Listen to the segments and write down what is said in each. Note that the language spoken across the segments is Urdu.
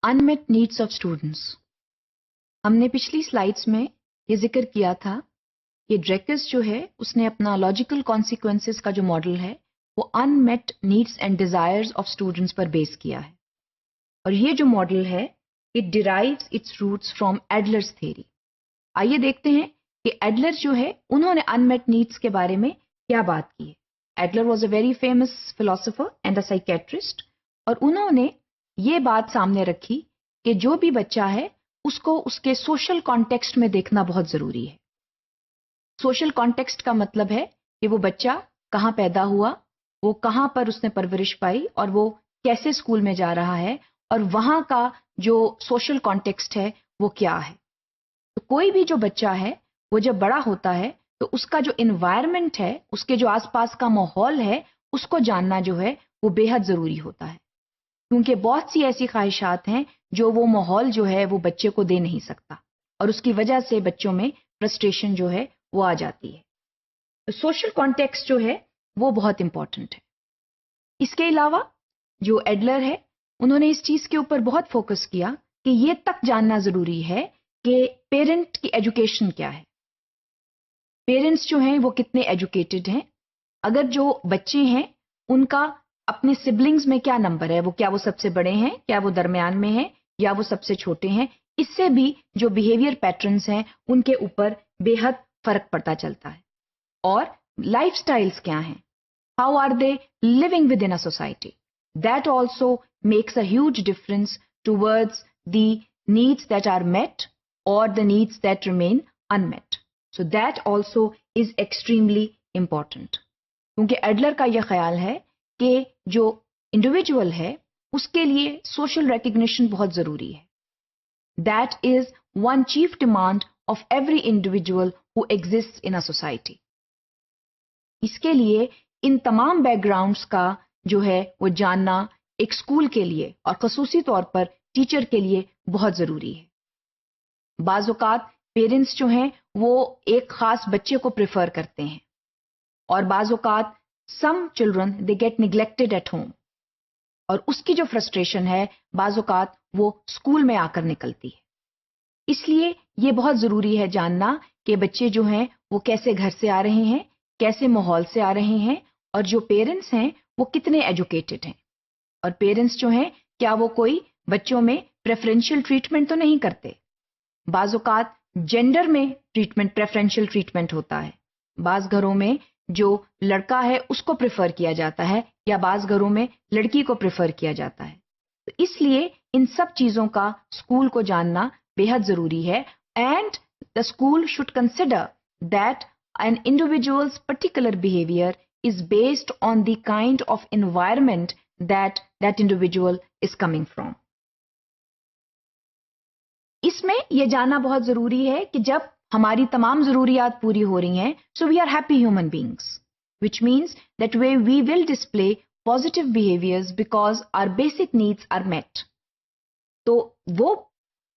unmet needs of students. ہم نے پچھلی سلائیڈز میں یہ ذکر کیا تھا کہ ڈریکس جو ہے اس نے اپنا لاجیکل کانسیکوینسز کا جو ماڈل ہے وہ unmet needs and desires of students پر بیس کیا ہے. اور یہ جو ماڈل ہے it derives its roots from Adler's theory. آئیے دیکھتے ہیں کہ ایڈلر جو ہے انہوں نے unmet needs کے بارے میں کیا بات کی ہے. Adler was a very famous philosopher and a psychiatrist, اور انہوں نے یہ بات سامنے رکھی کہ جو بھی بچہ ہے اس کو اس کے سوشل کانٹیکسٹ میں دیکھنا بہت ضروری ہے. سوشل کانٹیکسٹ کا مطلب ہے کہ وہ بچہ کہاں پیدا ہوا، وہ کہاں پر اس نے پرورش پائی، اور وہ کیسے اسکول میں جا رہا ہے، اور وہاں کا جو سوشل کانٹیکسٹ ہے وہ کیا ہے. تو کوئی بھی جو بچہ ہے وہ جب بڑا ہوتا ہے تو اس کا جو انوائرمنٹ ہے، اس کے جو آس پاس کا ماحول ہے، اس کو جاننا جو ہے وہ بے حد ضروری ہوتا ہے. کیونکہ بہت سی ایسی خواہشات ہیں جو وہ ماحول جو ہے وہ بچے کو دے نہیں سکتا، اور اس کی وجہ سے بچوں میں فرسٹریشن جو ہے وہ آ جاتی ہے. تو سوشل کانٹیکسٹ جو ہے وہ بہت امپورٹنٹ ہے. اس کے علاوہ جو ایڈلر ہے انہوں نے اس چیز کے اوپر بہت فوکس کیا کہ یہ تک جاننا ضروری ہے کہ پیرنٹ کی ایجوکیشن کیا ہے، پیرنٹس جو ہیں وہ کتنے ایجوکیٹڈ ہیں، اگر جو بچے ہیں ان کا اپنے سبلنگز میں کیا نمبر ہے، وہ کیا وہ سب سے بڑے ہیں، کیا وہ درمیان میں ہیں، یا وہ سب سے چھوٹے ہیں. اس سے بھی جو بیہیویئر پیٹرنز ہیں ان کے اوپر بے حد فرق پڑتا چلتا ہے. اور لائف سٹائلز کیا ہیں، how are they living within a society, that also makes a huge difference towards the needs that are met اور the needs that remain unmet. So that also is extremely important. کیونکہ ایڈلر کا یہ خیال ہے کہ جو انڈیویجول ہے اس کے لیے سوشل ریکگنیشن بہت ضروری ہے. That is one chief demand of every individual who exists in a society. اس کے لیے ان تمام بیک گراؤنڈس کا جو ہے وہ جاننا ایک اسکول کے لیے اور خصوصی طور پر ٹیچر کے لیے بہت ضروری ہے. بعض اوقات پیرنٹس جو ہیں وہ ایک خاص بچے کو پریفر کرتے ہیں، اور بعض اوقات some children they get neglected at home, اور اس کی جو فرسٹریشن ہے بعض اوقات وہ اسکول میں آ کر نکلتی ہے. اس لیے یہ بہت ضروری ہے جاننا کہ بچے جو ہیں وہ کیسے گھر سے آ رہے ہیں، کیسے ماحول سے آ رہے ہیں، اور جو پیرنٹس ہیں وہ کتنے ایجوکیٹڈ ہیں. اور پیرنٹس جو ہیں کیا وہ کوئی بچوں میں پریفرینشیل ٹریٹمنٹ تو نہیں کرتے. بعض اوقات جینڈر میں ٹریٹمنٹ پریفرینشیل ٹریٹمنٹ ہوتا ہے، بعض گھروں میں جو لڑکا ہے اس کو پریفر کیا جاتا ہے، یا بعض گھروں میں لڑکی کو پریفر کیا جاتا ہے. تو اس لیے ان سب چیزوں کا اسکول کو جاننا بے حد ضروری ہے. And the school should consider that an individual's particular behaviour is based on the kind of environment that individual is coming from. اس میں یہ جاننا بہت ضروری ہے کہ جب ہماری تمام ضروریات پوری ہو رہی ہیں so we are happy human beings, which means that way we will display positive behaviours because our basic needs are met. تو وہ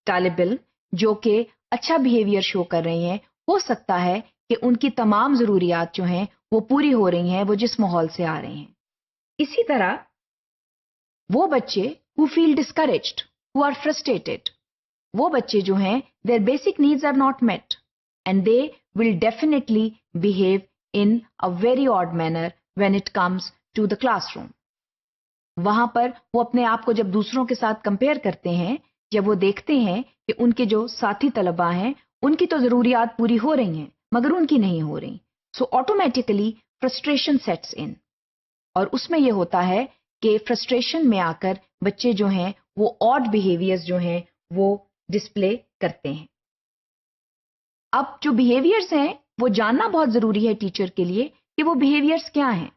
طالب علم جو کہ اچھا بیہیویئر شو کر رہے ہیں ہو سکتا ہے کہ ان کی تمام ضروریات جو ہیں وہ پوری ہو رہی ہیں، وہ جس ماحول سے آ رہے ہیں. اسی طرح وہ بچے who feel discouraged, who are frustrated، وہ بچے جو ہیں their basic needs are not met and they will definitely behave in a very odd manner when it comes to the classroom. وہاں پر وہ اپنے آپ کو جب دوسروں کے ساتھ کمپیئر کرتے ہیں، جب وہ دیکھتے ہیں کہ ان کے جو ساتھی طلباء ہیں ان کی تو ضروریات پوری ہو رہی ہیں مگر ان کی نہیں ہو رہی، سو آٹومیٹیکلی فرسٹریشن سیٹس ان. اور اس میں یہ ہوتا ہے کہ فرسٹریشن میں آ کر بچے جو ہیں وہ آڈ بیہیویئرز جو ہیں وہ ڈسپلے کرتے ہیں. اب جو بیہیویئرز ہیں وہ جاننا بہت ضروری ہے ٹیچر کے لیے کہ وہ بیہیویئرز کیا ہیں،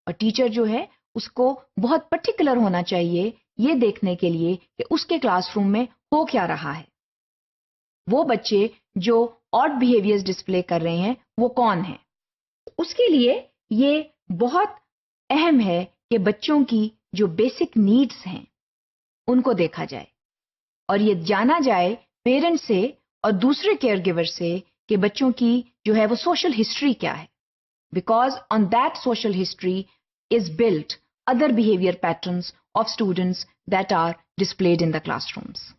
اور ٹیچر جو ہے اس کو بہت پرٹیکولر ہونا چاہیے یہ دیکھنے کے لیے کہ اس کے کلاس روم میں ہو کیا رہا ہے. وہ بچے جو آڈ بیہیویئرز ڈسپلے کر رہے ہیں وہ کون ہیں. اس کے لیے یہ بہت اہم ہے کہ بچوں کی جو بیسک نیڈس ہیں ان کو دیکھا جائے، اور یہ جانا جائے پیرنٹ سے اور دوسرے کیئر گیور سے کہ بچوں کی جو ہے وہ سوشل ہسٹری کیا ہے. Because on that social history is built other behavior patterns of students that are displayed in the classrooms.